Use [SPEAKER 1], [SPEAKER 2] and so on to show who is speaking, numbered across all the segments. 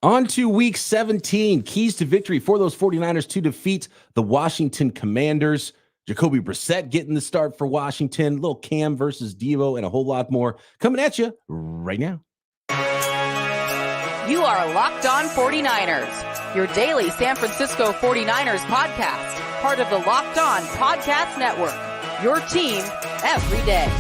[SPEAKER 1] On to week 17, keys to victory for those 49ers to defeat the Washington Commanders. Jacoby Brissett getting the start for Washington, little Cam versus Devo, and a whole lot more coming at you right now.
[SPEAKER 2] You are Locked On 49ers, your daily San Francisco 49ers podcast, part of the Locked On Podcast Network, your team every day.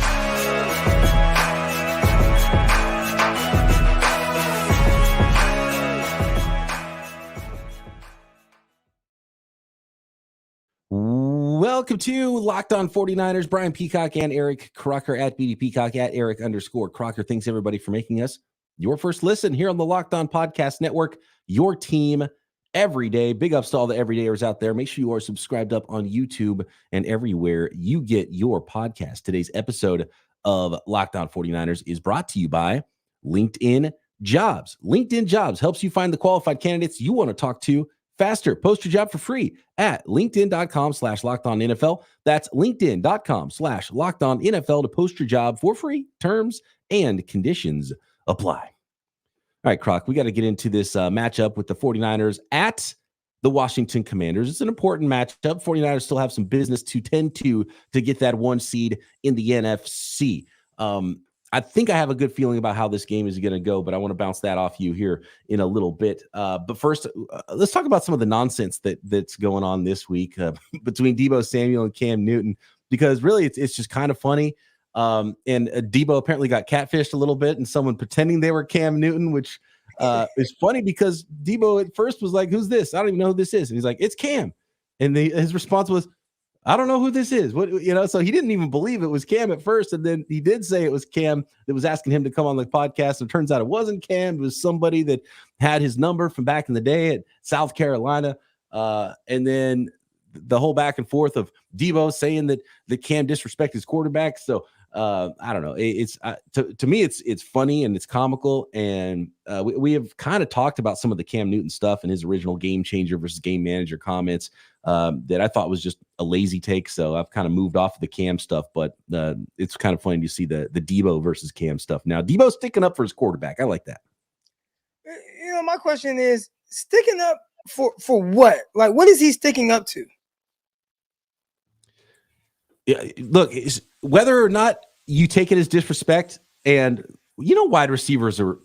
[SPEAKER 1] Welcome to Locked On 49ers. Brian Peacock and Eric Crocker at BD Peacock at Eric_Crocker. Thanks everybody for making us your first listen here on the Locked On Podcast Network, your team every day. Big ups to all the everydayers out there. Make sure you are subscribed up on YouTube and everywhere you get your podcast. Today's episode of Locked On 49ers is brought to you by LinkedIn Jobs. LinkedIn Jobs helps you find the qualified candidates you want to talk to faster. Post your job for free at linkedin.com/lockedonnfl. That's linkedin.com/lockedonnfl to post your job for free. Terms and conditions apply. All right, Croc, we got to get into this matchup with the 49ers at the Washington Commanders. It's an important matchup. 49ers still have some business to tend to get that one seed in the NFC. I think I have a good feeling about how this game is going to go, but I want to bounce that off you here in a little bit. But first, let's talk about some of the nonsense that's going on this week between Deebo Samuel and Cam Newton, because really it's just kind of funny. And Deebo apparently got catfished a little bit, and someone pretending they were Cam Newton, which is funny because Deebo at first was like, "Who's this? I don't even know who this is." And he's like, "It's Cam." And his response was, "I don't know who this is." So he didn't even believe it was Cam at first. And then he did say it was Cam that was asking him to come on the podcast. And it turns out it wasn't Cam. It was somebody that had his number from back in the day at South Carolina. And then the whole back and forth of Deebo saying that Cam disrespected his quarterback. So I don't know. To me, it's funny and it's comical. And we have kind of talked about some of the Cam Newton stuff and his original game changer versus game manager comments that I thought was just a lazy take. So I've kind of moved off of the Cam stuff, but it's kind of funny to see the Deebo versus Cam stuff. Now, Deebo's sticking up for his quarterback. I like that.
[SPEAKER 3] You know, my question is, sticking up for what? Like, what is he sticking up to?
[SPEAKER 1] Yeah, look, whether or not you take it as disrespect, and wide receivers are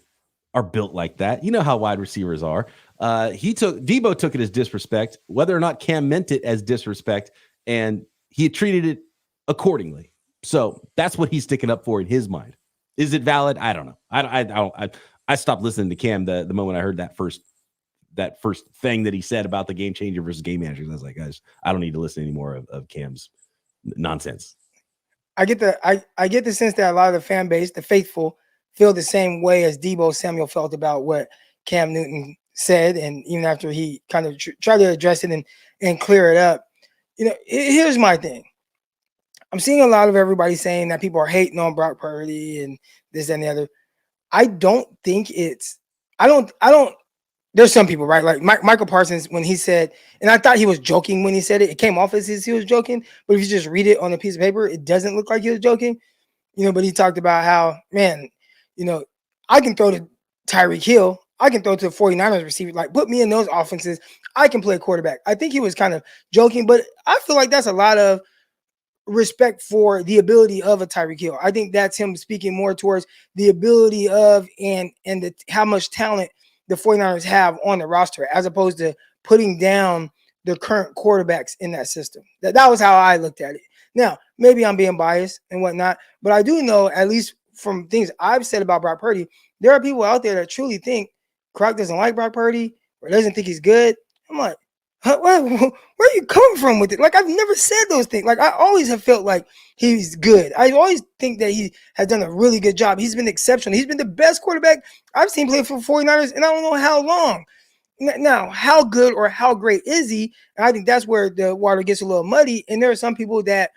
[SPEAKER 1] built like that. You know how wide receivers are. Deebo took it as disrespect, whether or not Cam meant it as disrespect, and he treated it accordingly. So that's what he's sticking up for in his mind. Is it valid? I don't know. I stopped listening to Cam the moment I heard that first thing that he said about the game changer versus game manager. I was like, guys, I don't need to listen anymore of Cam's nonsense.
[SPEAKER 3] I get the sense that a lot of the fan base, the faithful, feel the same way as Deebo Samuel felt about what Cam Newton said, and even after he kind of tried to address it and clear it up. Here's my thing. I'm seeing a lot of everybody saying that people are hating on Brock Purdy and this and the other. I don't think there's some people, right? Like Michael Parsons, when he said, and I thought he was joking when he said it. It came off as he was joking, but if you just read it on a piece of paper, it doesn't look like he was joking. But he talked about how, man, I can throw to Tyreek Hill. I can throw to the 49ers receiver. Like, put me in those offenses. I can play quarterback. I think he was kind of joking, but I feel like that's a lot of respect for the ability of a Tyreek Hill. I think that's him speaking more towards the ability of and how much talent the 49ers have on the roster, as opposed to putting down the current quarterbacks in that system. That was how I looked at it. Now, maybe I'm being biased and whatnot, but I do know, at least from things I've said about Brock Purdy, there are people out there that truly think Croc doesn't like Brock Purdy or doesn't think he's good. I'm like, where are you coming from with it? Like, I've never said those things. Like, I always have felt like he's good. I always think that he has done a really good job. He's been exceptional. He's been the best quarterback I've seen play for 49ers, and I don't know how long. Now, how good or how great is he? And I think that's where the water gets a little muddy. And there are some people that,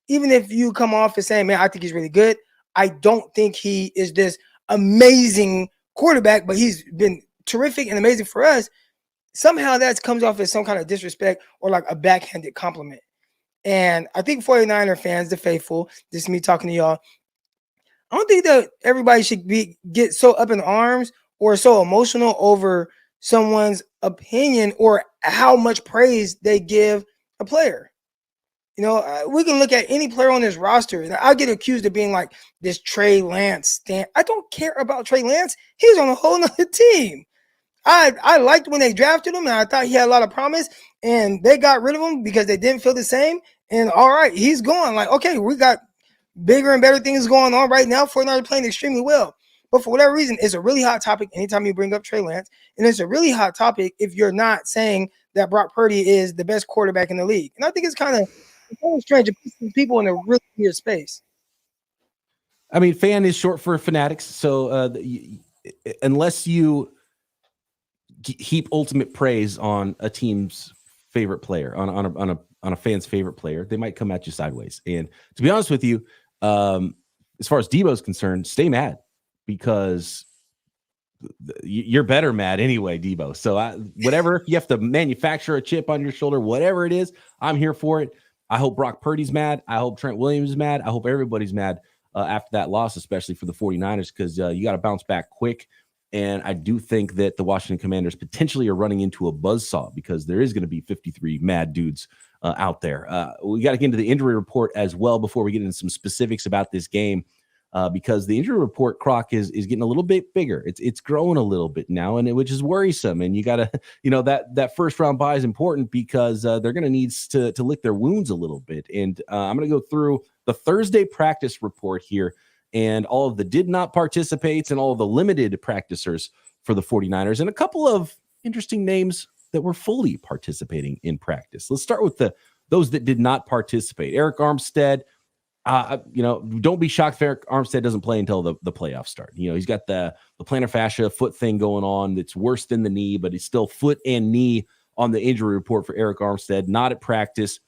[SPEAKER 3] even if you come off as saying, man, I think he's really good, I don't think he is this amazing quarterback, but he's been terrific and amazing for us. Somehow that comes off as some kind of disrespect or like a backhanded compliment. And I think 49er fans, the faithful, this is me talking to y'all, I don't think that everybody should get so up in arms or so emotional over someone's opinion or how much praise they give a player. You know, we can look at any player on this roster, and I get accused of being like this Trey Lance stand. I don't care about Trey Lance. He's on a whole nother team. I liked when they drafted him, and I thought he had a lot of promise, and they got rid of him because they didn't feel the same. And all right, he's gone. Like, okay, we got bigger and better things going on right now. 49ers playing extremely well. But for whatever reason, it's a really hot topic anytime you bring up Trey Lance. And it's a really hot topic if you're not saying that Brock Purdy is the best quarterback in the league. And I think it's kind of strange. It puts people in a really weird space.
[SPEAKER 1] I mean, fan is short for fanatics. So unless you heap ultimate praise on a team's favorite player, on a fan's favorite player, they might come at you sideways. And to be honest with you, as far as Debo's concerned, stay mad, because you're better mad anyway, Debo. So whatever, if you have to manufacture a chip on your shoulder, whatever it is, I'm here for it. I hope Brock Purdy's mad. I hope Trent Williams is mad. I hope everybody's mad after that loss, especially for the 49ers, because you got to bounce back quick. And I do think that the Washington Commanders potentially are running into a buzzsaw, because there is going to be 53 mad dudes out there. We got to get into the injury report as well before we get into some specifics about this game, because the injury report, Croc, is getting a little bit bigger. It's growing a little bit now, and which is worrisome. And you got to, that first round bye is important, because they're going to need to lick their wounds a little bit. And I'm going to go through the Thursday practice report here, and all of the did not participates and all of the limited practicers for the 49ers, and a couple of interesting names that were fully participating in practice. Let's start with those that did not participate. Eric Armstead, don't be shocked if Eric Armstead doesn't play until the playoffs start. He's got the plantar fascia foot thing going on that's worse than the knee, but it's still foot and knee on the injury report for Eric Armstead, not at practice.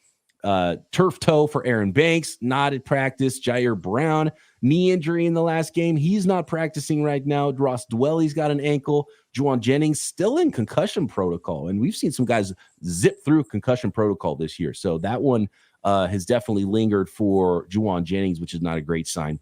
[SPEAKER 1] Turf toe for Aaron Banks, not at practice. Jair Brown, knee injury in the last game. He's not practicing right now. Ross Dwelly's got an ankle. Juwan Jennings still in concussion protocol. And we've seen some guys zip through concussion protocol this year. So that one has definitely lingered for Juwan Jennings, which is not a great sign.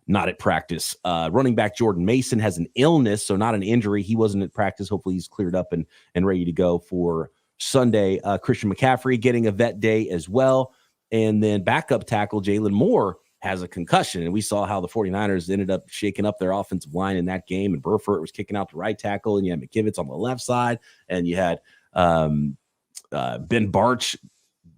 [SPEAKER 1] Not at practice. Running back Jordan Mason has an illness, so not an injury. He wasn't at practice. Hopefully he's cleared up and ready to go for Sunday. Christian McCaffrey getting a vet day as well. And then backup tackle Jalen Moore has a concussion. And we saw how the 49ers ended up shaking up their offensive line in that game. And Burford was kicking out the right tackle, and you had McKivitz on the left side, and you had Ben Barch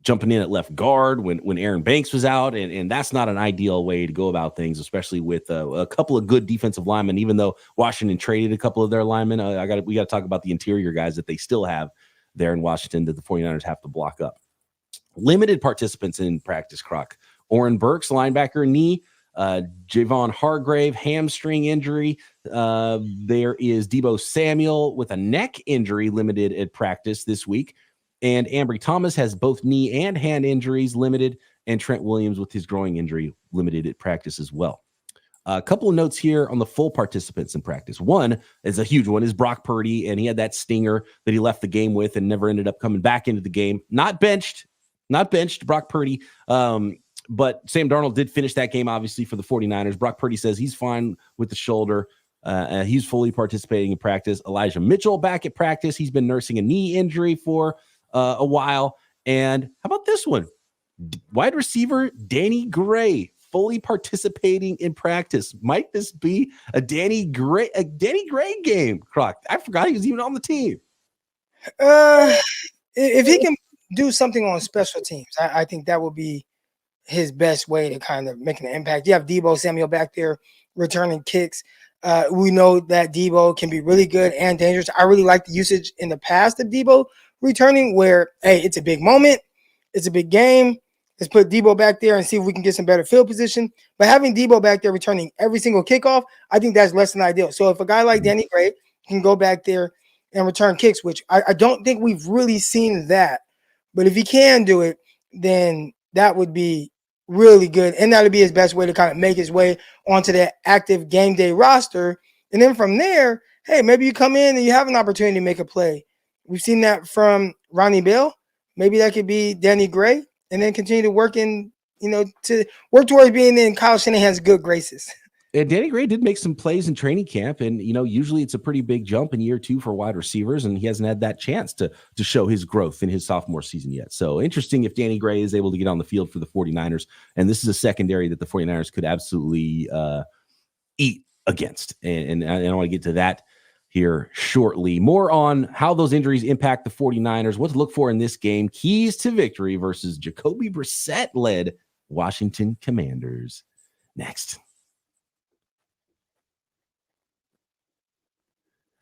[SPEAKER 1] jumping in at left guard when Aaron Banks was out. And that's not an ideal way to go about things, especially with a couple of good defensive linemen, even though Washington traded a couple of their linemen. We got to talk about the interior guys that they still have there in Washington that the 49ers have to block up. Limited participants in practice, Croc. Oren Burks, linebacker, knee. Javon Hargrave, hamstring injury. There is Debo Samuel with a neck injury, limited at practice this week. And Ambry Thomas has both knee and hand injuries, limited. And Trent Williams with his groin injury, limited at practice as well. A couple of notes here on the full participants in practice. One is a huge one, is Brock Purdy, and he had that stinger that he left the game with and never ended up coming back into the game. Not benched, Brock Purdy. But Sam Darnold did finish that game, obviously, for the 49ers. Brock Purdy says he's fine with the shoulder. He's fully participating in practice. Elijah Mitchell back at practice. He's been nursing a knee injury for a while. And how about this one? Wide receiver Danny Gray, fully participating in practice. Might this be a Danny Gray game, Croc? I forgot he was even on the team.
[SPEAKER 3] If he can do something on special teams, I think that would be his best way to kind of make an impact. You have Debo Samuel back there returning kicks. We know that Debo can be really good and dangerous. I really like the usage in the past of Debo returning, where, hey, it's a big moment, it's a big game. Let's put Debo back there and see if we can get some better field position. But having Debo back there returning every single kickoff, I think that's less than ideal. So if a guy like Danny Gray can go back there and return kicks, which I don't think we've really seen that, but if he can do it, then that would be really good. And that would be his best way to kind of make his way onto that active game day roster. And then from there, hey, maybe you come in and you have an opportunity to make a play. We've seen that from Ronnie Bell. Maybe that could be Danny Gray. And then continue to work to work towards being in Kyle Shanahan's good graces.
[SPEAKER 1] And Danny Gray did make some plays in training camp, and usually it's a pretty big jump in year 2 for wide receivers, and he hasn't had that chance to show his growth in his sophomore season yet. So interesting if Danny Gray is able to get on the field for the 49ers, and this is a secondary that the 49ers could absolutely eat against. And I want to get to that here shortly. More on how those injuries impact the 49ers, what to look for in this game, keys to victory versus Jacoby Brissett-led Washington Commanders. Next.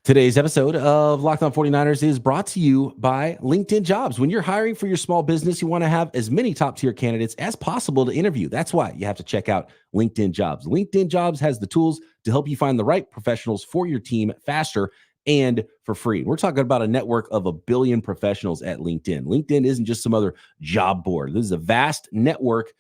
[SPEAKER 1] Today's episode of Locked On 49ers is brought to you by LinkedIn Jobs. When you're hiring for your small business, you want to have as many top-tier candidates as possible to interview. That's why you have to check out LinkedIn Jobs. LinkedIn Jobs has the tools to help you find the right professionals for your team faster and for free. We're talking about a network of 1 billion professionals at LinkedIn. LinkedIn isn't just some other job board. This is a vast network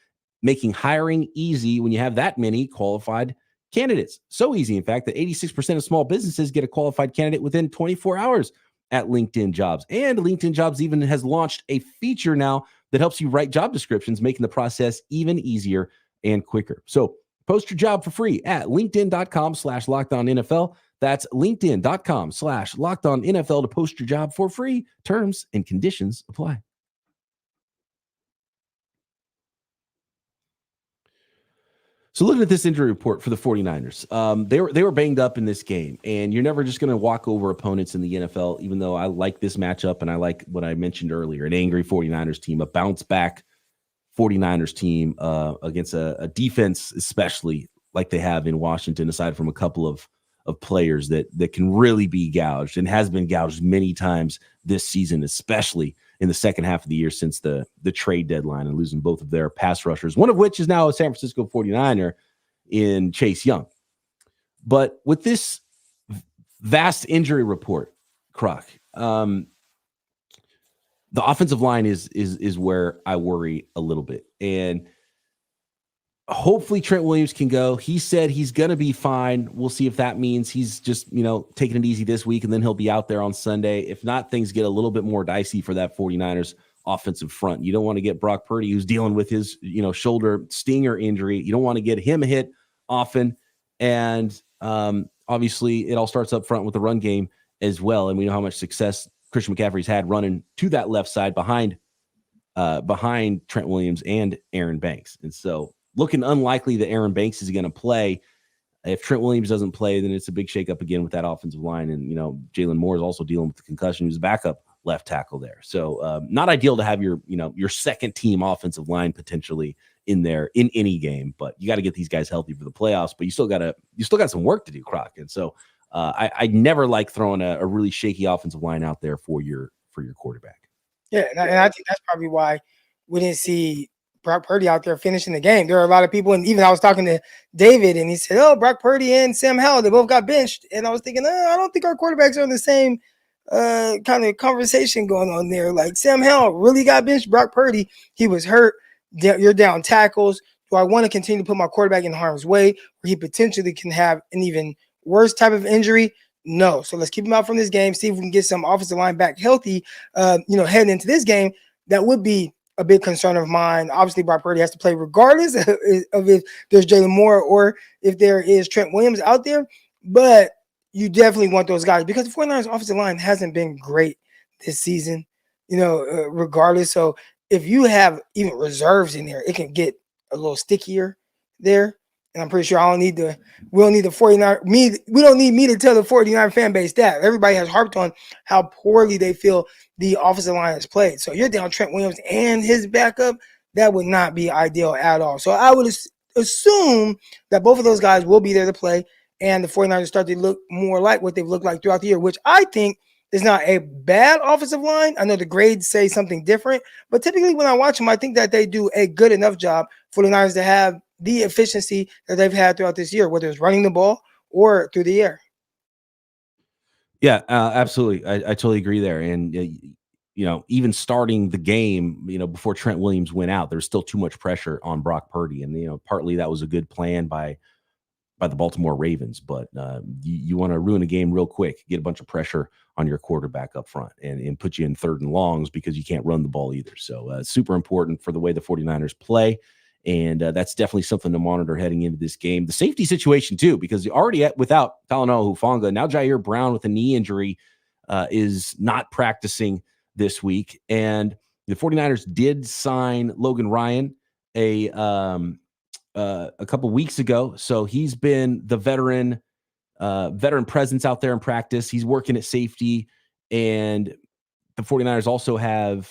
[SPEAKER 1] making hiring easy when you have that many qualified candidates. So easy, in fact, that 86% of small businesses get a qualified candidate within 24 hours at LinkedIn Jobs. And LinkedIn Jobs even has launched a feature now that helps you write job descriptions, making the process even easier and quicker. So post your job for free at linkedin.com/lockedonnfl. That's linkedin.com/lockedonnfl to post your job for free. Terms and conditions apply. So looking at this injury report for the 49ers, they were banged up in this game, and you're never just going to walk over opponents in the NFL, even though I like this matchup and I like what I mentioned earlier, an angry 49ers team, a bounce-back 49ers team against a defense, especially like they have in Washington, aside from a couple of players that can really be gouged and has been gouged many times this season, especially in the second half of the year since the trade deadline and losing both of their pass rushers, one of which is now a San Francisco 49er in Chase Young. But with this vast injury report, Croc, the offensive line is where I worry a little bit. And hopefully Trent Williams can go. He said he's going to be fine. We'll see if that means he's just, taking it easy this week and then he'll be out there on Sunday. If not, things get a little bit more dicey for that 49ers offensive front. You don't want to get Brock Purdy, who's dealing with his, shoulder stinger injury. You don't want to get him hit often. And obviously it all starts up front with the run game as well. And we know how much success Christian McCaffrey's had running to that left side behind Trent Williams and Aaron Banks. And so looking unlikely that Aaron Banks is going to play. If Trent Williams doesn't play, then it's a big shakeup again with that offensive line. And, Jalen Moore is also dealing with the concussion. He's a backup left tackle there. So not ideal to have your second team offensive line potentially in there in any game, but you got to get these guys healthy for the playoffs, but you still got some work to do, Croc. And so I never like throwing a really shaky offensive line out there for your quarterback.
[SPEAKER 3] Yeah. And I think that's probably why we didn't see Brock Purdy out there finishing the game. There are a lot of people, and even I was talking to David, and he said, "Oh, Brock Purdy and Sam Howell, they both got benched." And I was thinking, I don't think our quarterbacks are in the same kind of conversation going on there. Like Sam Howell really got benched. Brock Purdy, he was hurt. You're down tackles. Do I want to continue to put my quarterback in harm's way where he potentially can have an even worse type of injury? No. So let's keep him out from this game. See if we can get some offensive line back healthy. Heading into this game, that would be a big concern of mine. Obviously, Brock Purdy has to play regardless of if there's Jalen Moore or if there is Trent Williams out there. But you definitely want those guys because the 49ers offensive line hasn't been great this season, regardless. So if you have even reserves in there, it can get a little stickier there. And I'm pretty sure we don't need me to tell the 49 fan base that. Everybody has harped on how poorly they feel the offensive line has played. So you're down Trent Williams and his backup. That would not be ideal at all. So I would assume that both of those guys will be there to play and the 49ers start to look more like what they've looked like throughout the year, which I think is not a bad offensive line. I know the grades say something different, but typically when I watch them, I think that they do a good enough job for the Niners to have the efficiency that they've had throughout this year, whether it's running the ball or through the air.
[SPEAKER 1] Yeah, absolutely. I totally agree there. And, even starting the game, before Trent Williams went out, there's still too much pressure on Brock Purdy. And, partly that was a good plan by the Baltimore Ravens. But you want to ruin a game real quick, get a bunch of pressure on your quarterback up front and put you in third and longs because you can't run the ball either. So super important for the way the 49ers play. And that's definitely something to monitor heading into this game. The safety situation, too, because already without Talanoa Hufanga, now Jair Brown with a knee injury is not practicing this week. And the 49ers did sign Logan Ryan a couple weeks ago. So he's been the veteran presence out there in practice. He's working at safety. And the 49ers also have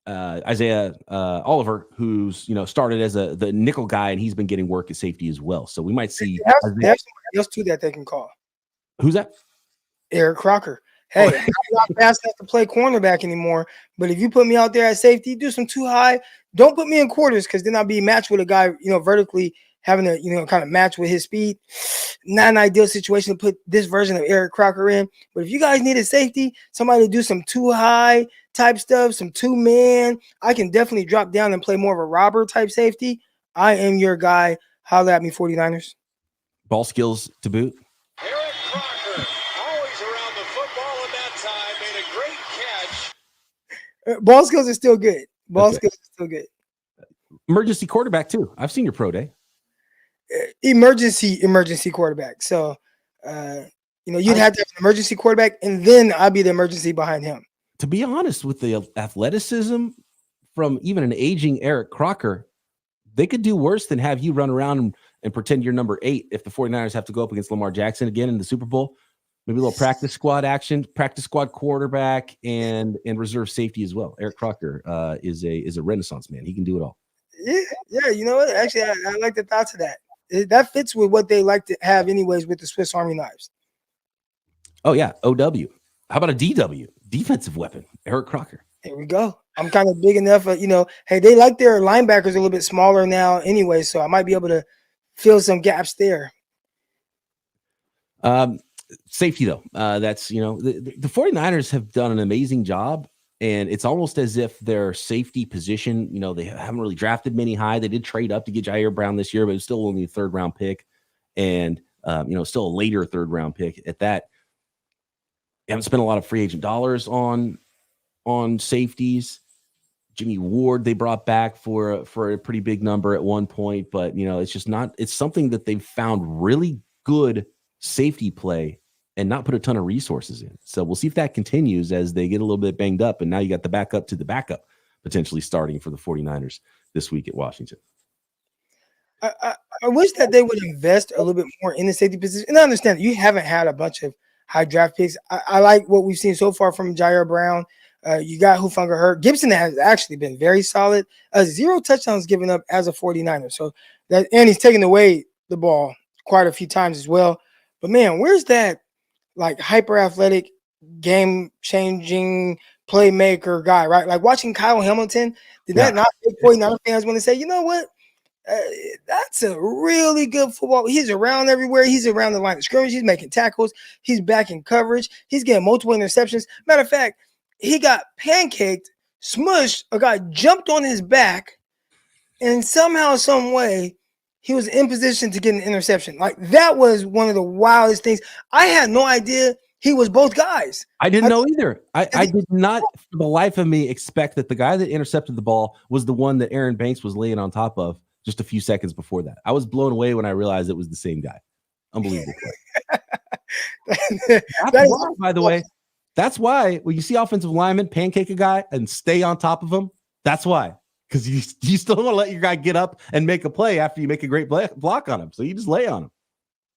[SPEAKER 1] Isaiah Oliver, who's started as the nickel guy, and he's been getting work at safety as well. So we might see.
[SPEAKER 3] They have somebody else too that they can call.
[SPEAKER 1] Who's that?
[SPEAKER 3] Eric Crocker. Hey, I'm not fast enough to play cornerback anymore. But if you put me out there at safety, do some too high. Don't put me in quarters, because then I'll be matched with a guy, vertically having to, kind of match with his speed. Not an ideal situation to put this version of Eric Crocker in. But if you guys need a safety, somebody to do some too high type stuff, some 2-man, I can definitely drop down and play more of a robber type safety. I am your guy. Holla at me, 49ers.
[SPEAKER 1] Ball skills to boot.
[SPEAKER 4] Eric Crocker, always around the football at that time, made a great catch.
[SPEAKER 3] Ball skills are still good. Skills are still good.
[SPEAKER 1] Emergency quarterback too. I've seen your pro day.
[SPEAKER 3] Emergency quarterback. So, you'd have to have an emergency quarterback, and then I'd be the emergency behind him.
[SPEAKER 1] To be honest, with the athleticism from even an aging Eric Crocker, they could do worse than have you run around and pretend you're number 8 if the 49ers have to go up against Lamar Jackson again in the Super Bowl. Maybe a little practice squad action, practice squad quarterback, and reserve safety as well. Eric Crocker is a renaissance man. He can do it all.
[SPEAKER 3] Yeah. You know what? Actually, I like the thoughts of that. That fits with what they like to have anyways with the Swiss Army knives.
[SPEAKER 1] Oh, yeah. OW. How about a DW? Defensive weapon, Eric Crocker.
[SPEAKER 3] There we go. I'm kind of big enough, hey, they like their linebackers a little bit smaller now anyway, so I might be able to fill some gaps there.
[SPEAKER 1] Safety, though. That's, the 49ers have done an amazing job, and it's almost as if their safety position, they haven't really drafted many high. They did trade up to get Jair Brown this year, but it's still only a 3rd-round pick, and, still a later 3rd-round pick at that. They haven't spent a lot of free agent dollars on safeties. Jimmy Ward they brought back for a pretty big number at one point, but it's just not. It's something that they've found really good safety play and not put a ton of resources in. So we'll see if that continues as they get a little bit banged up, and now you got the backup to the backup potentially starting for the 49ers this week at Washington.
[SPEAKER 3] I wish that they would invest a little bit more in the safety position. And I understand that you haven't had a bunch of high draft picks. I like what we've seen so far from Jair Brown. You got Hufanga hurt. Gibson has actually been very solid. 0 touchdowns given up as a 49er. So that, and he's taken away the ball quite a few times as well. But man, where's that like hyper athletic, game changing playmaker guy, right? Like watching Kyle Hamilton. Did that not make 49er fans want to say, you know what? That's a really good football. He's around everywhere. He's around the line of scrimmage. He's making tackles. He's back in coverage. He's getting multiple interceptions. Matter of fact, he got pancaked, smushed. A guy jumped on his back, and somehow, some way, he was in position to get an interception. Like, that was one of the wildest things. I had no idea he was both guys.
[SPEAKER 1] I didn't know either. I did not, for the life of me, expect that the guy that intercepted the ball was the one that Aaron Banks was laying on top of just a few seconds before that. I was blown away when I realized it was the same guy. Unbelievable. By the way, that's why when you see offensive linemen pancake a guy and stay on top of him, that's why. Because you still want to let your guy get up and make a play after you make a great block on him. So you just lay on him.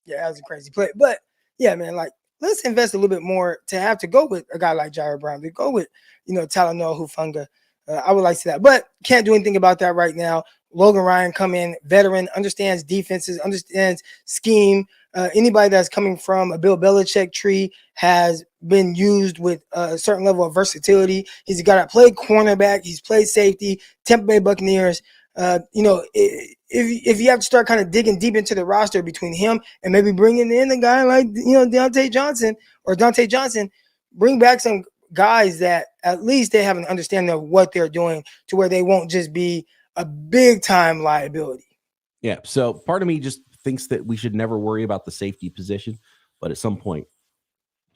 [SPEAKER 3] Yeah, that was a crazy play. But yeah, man, like, let's invest a little bit more to have to go with a guy like Jair Brown, to go with, Talanoa Hufanga. I would like to see that, but can't do anything about that right now. Logan Ryan come in, veteran, understands defenses, understands scheme. Anybody that's coming from a Bill Belichick tree has been used with a certain level of versatility. He's got to play cornerback. He's played safety, Tampa Bay Buccaneers. If you have to start kind of digging deep into the roster between him and maybe bringing in a guy like, Dante Johnson, bring back some guys that at least they have an understanding of what they're doing to where they won't just be a big time liability.
[SPEAKER 1] Yeah. So part of me just thinks that we should never worry about the safety position, but at some point,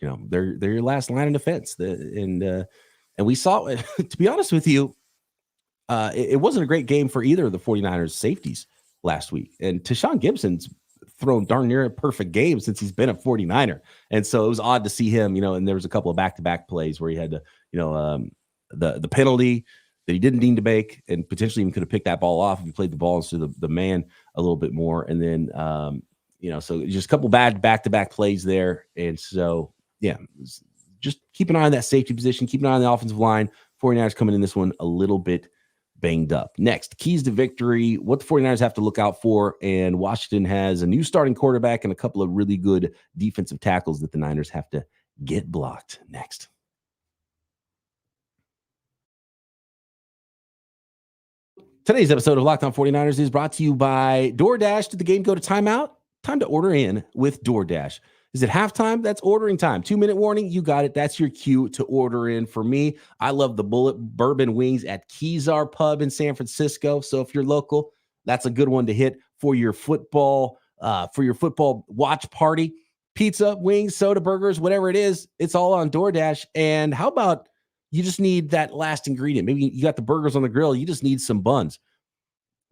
[SPEAKER 1] they're your last line of defense. And we saw, to be honest with you, it wasn't a great game for either of the 49ers safeties last week. And Tashawn Gibson's thrown darn near a perfect game since he's been a 49er. And so it was odd to see him, and there was a couple of back-to-back plays where he had to, the penalty that he didn't need to make, and potentially even could have picked that ball off if he played the ball instead of the man a little bit more. And then, so just a couple bad back-to-back plays there. And so, yeah, just keep an eye on that safety position. Keep an eye on the offensive line. 49ers coming in this one a little bit banged up. Next, keys to victory, what the 49ers have to look out for. And Washington has a new starting quarterback and a couple of really good defensive tackles that the Niners have to get blocked. Next. Today's episode of Locked On 49ers is brought to you by DoorDash. Did the game go to timeout? Time to order in with DoorDash. Is it halftime? That's ordering time. 2-minute warning. You got it. That's your cue to order in. For me, I love the Bullet Bourbon Wings at Kezar Pub in San Francisco. So if you're local, that's a good one to hit for your football watch party. Pizza, wings, soda, burgers, whatever it is, it's all on DoorDash. And how about you just need that last ingredient? Maybe you got the burgers on the grill. You just need some buns.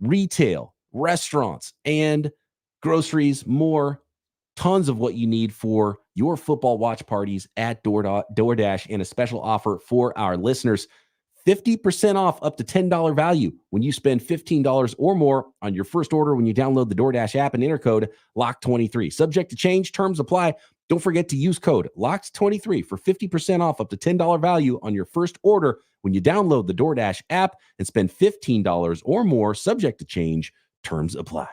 [SPEAKER 1] Retail, restaurants, and groceries, more. Tons of what you need for your football watch parties at DoorDash, and a special offer for our listeners. 50% off up to $10 value when you spend $15 or more on your first order when you download the DoorDash app and enter code LOCK23. Subject to change, terms apply. Don't forget to use code LOCK23 for 50% off up to $10 value on your first order when you download the DoorDash app and spend $15 or more. Subject to change, terms apply.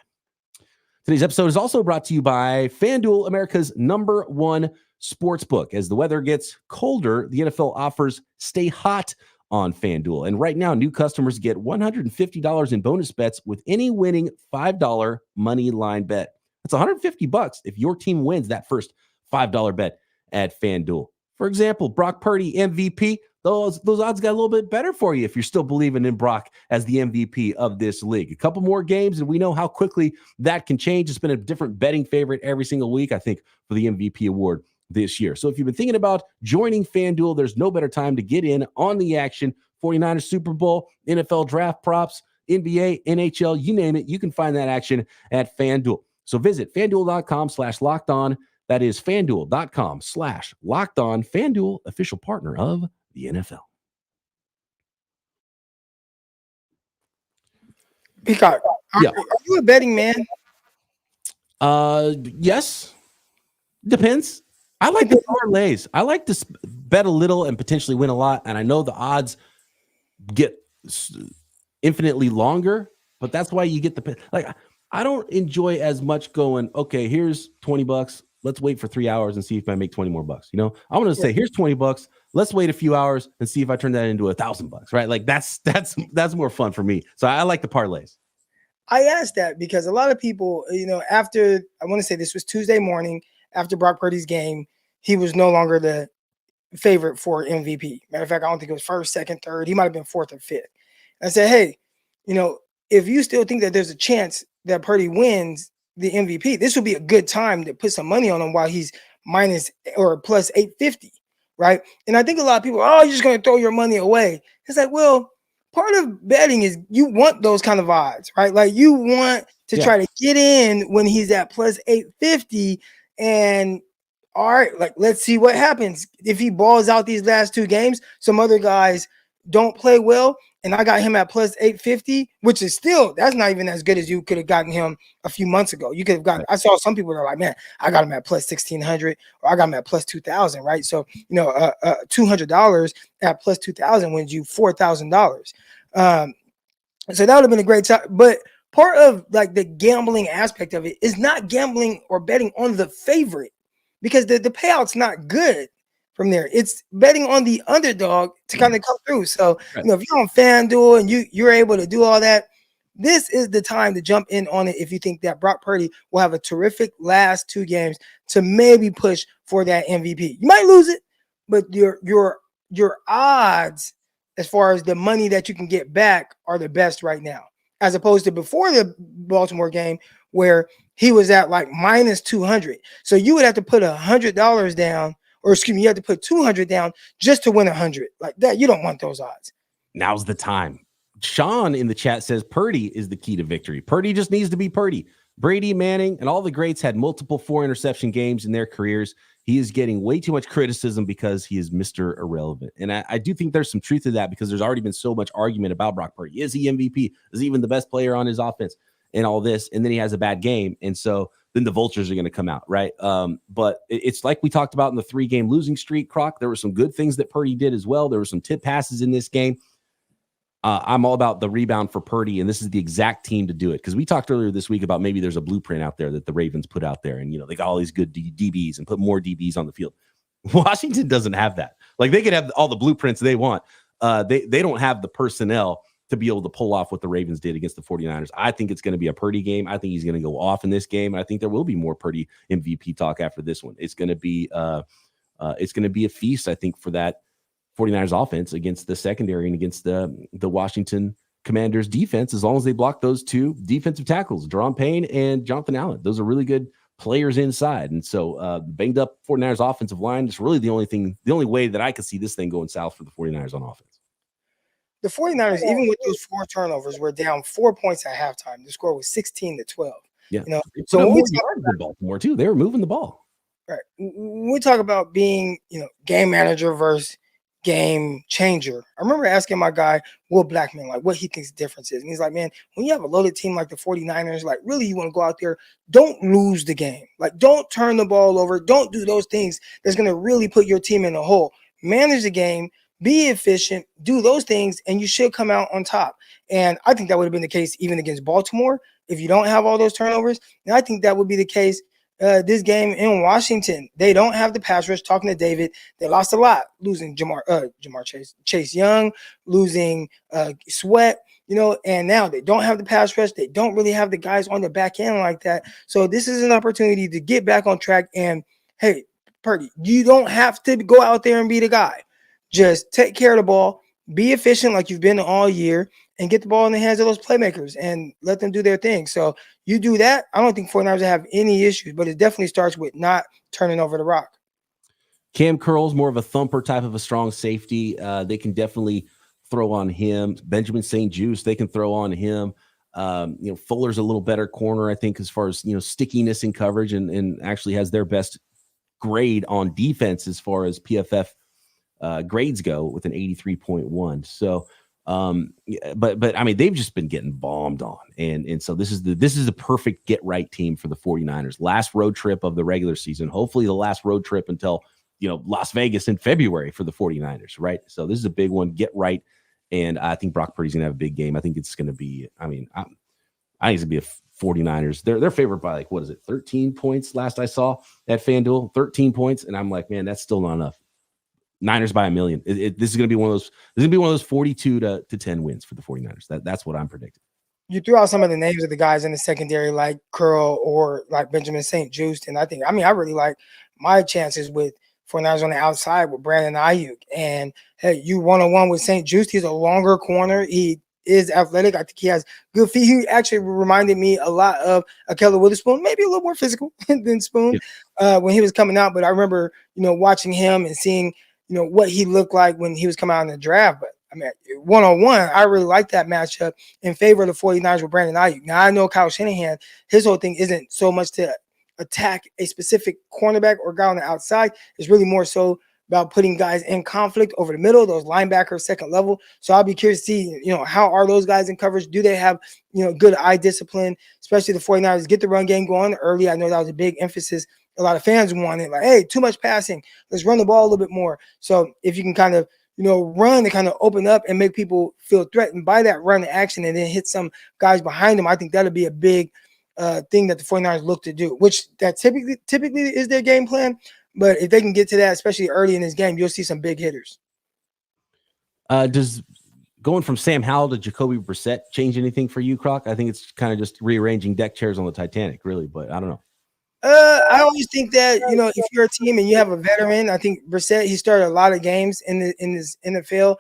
[SPEAKER 1] Today's episode is also brought to you by FanDuel, America's #1 sportsbook. As the weather gets colder, the NFL offers stay hot on FanDuel. And right now, new customers get $150 in bonus bets with any winning $5 money line bet. That's $150 if your team wins that first $5 bet at FanDuel. For example, Brock Purdy, MVP, those odds got a little bit better for you if you're still believing in Brock as the MVP of this league. A couple more games, and we know how quickly that can change. It's been a different betting favorite every single week, I think, for the MVP award this year. So if you've been thinking about joining FanDuel, there's no better time to get in on the action. 49ers Super Bowl, NFL draft props, NBA, NHL, you name it. You can find that action at FanDuel. So visit FanDuel.com/lockedon. That is FanDuel.com/lockedon. FanDuel, official partner of the NFL.
[SPEAKER 3] Peacock,
[SPEAKER 1] Yeah.
[SPEAKER 3] are you a betting man?
[SPEAKER 1] Yes. Depends. I like the parlays. I like to bet a little and potentially win a lot. And I know the odds get infinitely longer, but that's why you get I don't enjoy as much going, okay, here's $20. Let's wait for 3 hours and see if I make 20 more bucks. I want to say, here's $20. Let's wait a few hours and see if I turn that into $1,000, right? Like that's more fun for me. So I like the parlays.
[SPEAKER 3] I asked that because a lot of people, after, I want to say this was Tuesday morning, after Brock Purdy's game, he was no longer the favorite for MVP. Matter of fact, I don't think it was first, second, third. He might have been fourth or fifth. I said, hey, if you still think that there's a chance that Purdy wins the MVP, this would be a good time to put some money on him while he's minus or plus 850, right? And I think a lot of people, you're just going to throw your money away. It's like, well, part of betting is you want those kind of odds, right? Like you want to try to get in when he's at plus 850, and all right, like let's see what happens if he balls out these last two games. Some other guys don't play well, and I got him at plus 850, which is still, that's not even as good as you could have gotten him a few months ago. You could have gotten, I saw some people that are like, man, I got him at plus 1,600, or I got him at plus 2,000, right? So, $200 at plus 2,000 wins you $4,000. So that would have been a great time. But part of like the gambling aspect of it is not gambling or betting on the favorite, because the payout's not good from there. It's betting on the underdog to kind of come through. So, if you're on FanDuel and you're able to do all that, this is the time to jump in on it if you think that Brock Purdy will have a terrific last two games to maybe push for that MVP. You might lose it, but your odds as far as the money that you can get back are the best right now, as opposed to before the Baltimore game where he was at like minus 200. So you would have to put $100 down, or excuse me, you have to put 200 down just to win 100. Like that, you don't want those odds.
[SPEAKER 1] Now's the time. Sean in the chat says Purdy is the key to victory. Purdy just needs to be Purdy. Brady, Manning, and all the greats had multiple 4-interception games in their careers. He is getting way too much criticism because he is Mr. Irrelevant. And I do think there's some truth to that because there's already been so much argument about Brock Purdy. Is he MVP? Is he even the best player on his offense? And all this. And then he has a bad game. And so then the vultures are going to come out, right? But it's like we talked about in the 3-game losing streak, Croc. There were some good things that Purdy did as well. There were some tip passes in this game. I'm all about the rebound for Purdy, and this is the exact team to do it. Because we talked earlier this week about maybe there's a blueprint out there that the Ravens put out there, and they got all these good DBs and put more DBs on the field. Washington doesn't have that. Like, they could have all the blueprints they want. They don't have the personnel to be able to pull off what the Ravens did against the 49ers. I think it's going to be a Purdy game. I think he's going to go off in this game. I think there will be more Purdy MVP talk after this one. It's going to be a feast, I think, for that 49ers offense against the secondary and against the Washington Commanders defense, as long as they block those two defensive tackles, Deron Payne and Jonathan Allen. Those are really good players inside. And so banged up 49ers offensive line is really the only way that I could see this thing going south for the 49ers on offense.
[SPEAKER 3] The 49ers, even with those 4 turnovers, were down 4 points at halftime. The score was 16-12.
[SPEAKER 1] Yeah. So when we talk about Baltimore too, they were moving the ball.
[SPEAKER 3] Right. When we talk about being, game manager versus game changer, I remember asking my guy, Will Blackman, like, what he thinks the difference is. And he's like, man, when you have a loaded team like the 49ers, like, really, you want to go out there, don't lose the game. Like, don't turn the ball over. Don't do those things that's going to really put your team in a hole. Manage the game, be efficient, do those things, and you should come out on top. And I think that would have been the case even against Baltimore if you don't have all those turnovers. And I think that would be the case this game in Washington. They don't have the pass rush. Talking to David, they lost a lot, losing Chase Young, losing Sweat, and now they don't have the pass rush. They don't really have the guys on the back end like that. So this is an opportunity to get back on track. And hey, Purdy, you don't have to go out there and be the guy. Just take care of the ball, be efficient like you've been all year, and get the ball in the hands of those playmakers and let them do their thing. So you do that, I don't think 49ers will have any issues, but it definitely starts with not turning over the rock.
[SPEAKER 1] Cam Curl's more of a thumper type of a strong safety. They can definitely throw on him. Benjamin St-Juste, they can throw on him. Fuller's a little better corner, I think, as far as, stickiness in coverage and actually has their best grade on defense as far as PFF grades go with an 83.1. So, but I mean, they've just been getting bombed on. And so this is the perfect get right team for the 49ers. Last road trip of the regular season, hopefully the last road trip until, Las Vegas in February for the 49ers, right? So this is a big one, get right. And I think Brock Purdy's going to have a big game. I think it's going to be, I think it's going to be a 49ers. They're favored by 13 points last I saw at FanDuel, 13 points. And I'm like, man, that's still not enough. Niners by 1 million. This is going to be one of those. This is going to be one of those 42 to 10 wins for the 49ers. That's what I'm predicting. You
[SPEAKER 3] threw out some of the names of the guys in the secondary, like Curl or like Benjamin St-Juste, and I really like my chances with 49ers on the outside with Brandon Ayuk. And hey, you 1-on-1 with St-Juste. He's a longer corner. He is athletic. I think he has good feet. He actually reminded me a lot of Ahkello Witherspoon, maybe a little more physical than Spoon when he was coming out. But I remember, watching him and seeing, what he looked like when he was coming out in the draft. But I mean, 1-on-1, I really like that matchup in favor of the 49ers with Brandon Ayuk. Now, I know Kyle Shanahan, his whole thing isn't so much to attack a specific cornerback or guy on the outside. It's really more so about putting guys in conflict over the middle, those linebackers, second level. So I'll be curious to see, how are those guys in coverage? Do they have, good eye discipline, especially the 49ers get the run game going early? I know that was a big emphasis. A lot of fans wanted, like, hey, too much passing. Let's run the ball a little bit more. So if you can kind of, run to kind of open up and make people feel threatened by that run action and then hit some guys behind them, I think that'll be a big thing that the 49ers look to do, which that typically is their game plan. But if they can get to that, especially early in this game, you'll see some big hitters.
[SPEAKER 1] Does going from Sam Howell to Jacoby Brissett change anything for you, Croc? I think it's kind of just rearranging deck chairs on the Titanic, really, but I don't know.
[SPEAKER 3] I always think that, if you're a team and you have a veteran, I think Brissett, he started a lot of games in this NFL.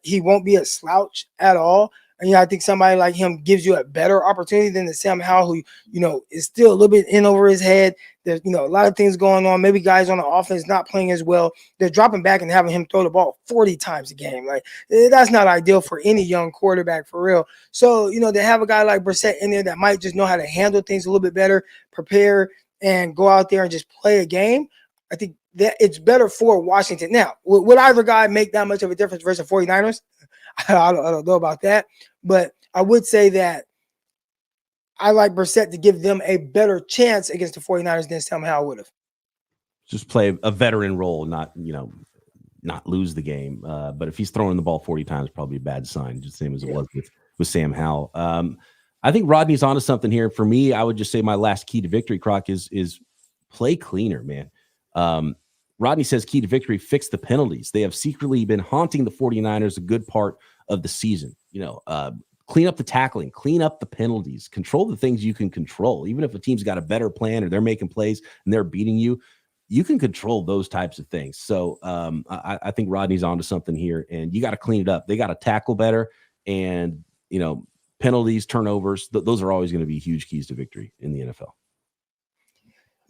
[SPEAKER 3] He won't be a slouch at all. And I think somebody like him gives you a better opportunity than the Sam Howell, who, is still a little bit in over his head. There's, a lot of things going on. Maybe guys on the offense not playing as well. They're dropping back and having him throw the ball 40 times a game. Like, that's not ideal for any young quarterback for real. So, to have a guy like Brissett in there that might just know how to handle things a little bit better, prepare, and go out there and just play a game, I think that it's better for Washington. Now, would either guy make that much of a difference versus 49ers? I don't know about that. But I would say that I like Brissett to give them a better chance against the 49ers than Sam Howell would have.
[SPEAKER 1] Just play a veteran role, not lose the game. But if he's throwing the ball 40 times, probably a bad sign, just the same as it was with Sam Howell. I think Rodney's onto something here. For me, I would just say my last key to victory, Croc, is play cleaner, man. Rodney says key to victory, fix the penalties. They have secretly been haunting the 49ers a good part of the season. Clean up the tackling, clean up the penalties, control the things you can control. Even if a team's got a better plan or they're making plays and they're beating you, you can control those types of things. So I think Rodney's onto something here, and you got to clean it up. They got to tackle better, and penalties, turnovers, those are always going to be huge keys to victory in the NFL.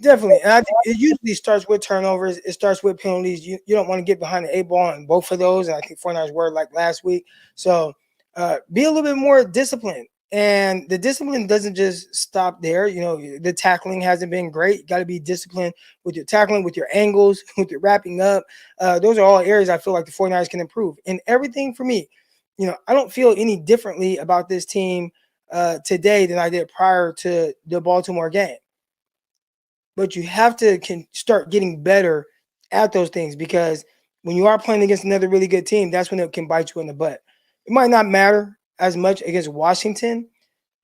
[SPEAKER 3] Definitely. And I think it usually starts with turnovers. It starts with penalties. You don't want to get behind the 8 ball on both of those. And I think 49ers were like last week. So be a little bit more disciplined. And the discipline doesn't just stop there. The tackling hasn't been great. You got to be disciplined with your tackling, with your angles, with your wrapping up. Those are all areas I feel like the 49ers can improve. And everything for me, I don't feel any differently about this team today than I did prior to the Baltimore game. But you have to start getting better at those things, because when you are playing against another really good team, that's when it can bite you in the butt. It might not matter as much against Washington,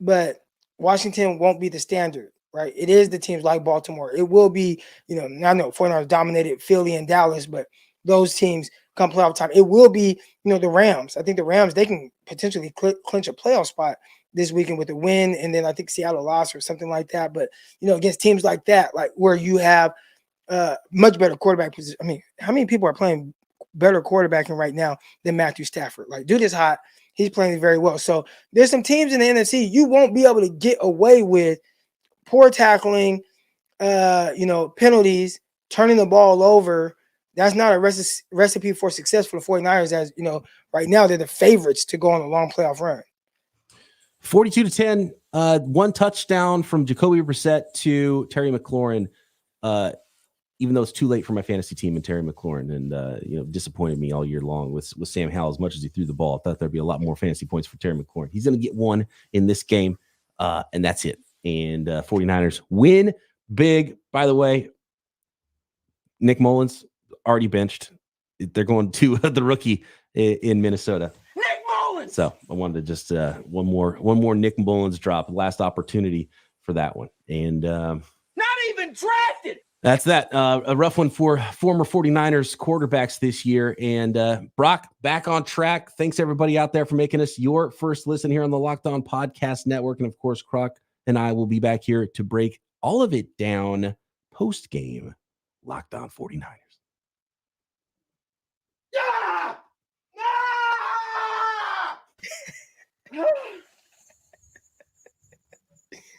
[SPEAKER 3] but Washington won't be the standard, right? It is the teams like Baltimore. It will be, I know 49ers dominated Philly and Dallas, but those teams come playoff time. It will be, the Rams. I think the Rams, they can potentially clinch a playoff spot this weekend with a win, and then I think Seattle lost or something like that. But, against teams like that, like where you have much better quarterback position. I mean, how many people are playing better quarterbacking right now than Matthew Stafford? Like, dude is hot. He's playing very well. So there's some teams in the NFC you won't be able to get away with poor tackling, penalties, turning the ball over. That's not a recipe for success for the 49ers, as, right now they're the favorites to go on a long playoff run.
[SPEAKER 1] 42-10, one touchdown from Jacoby Brissett to Terry McLaurin, even though it's too late for my fantasy team and Terry McLaurin, and disappointed me all year long with Sam Howell. As much as he threw the ball, I thought there'd be a lot more fantasy points for Terry McLaurin. He's going to get one in this game, and that's it. And 49ers win big. By the way, Nick Mullins already benched. They're going to the rookie in Minnesota. So I wanted to just one more Nick Mullins drop, last opportunity for that one. And not even drafted. That's that. A rough one for former 49ers quarterbacks this year. And Brock, back on track. Thanks everybody out there for making us your first listen here on the Locked On Podcast Network. And of course, Croc and I will be back here to break all of it down post-game. Locked On 49ers.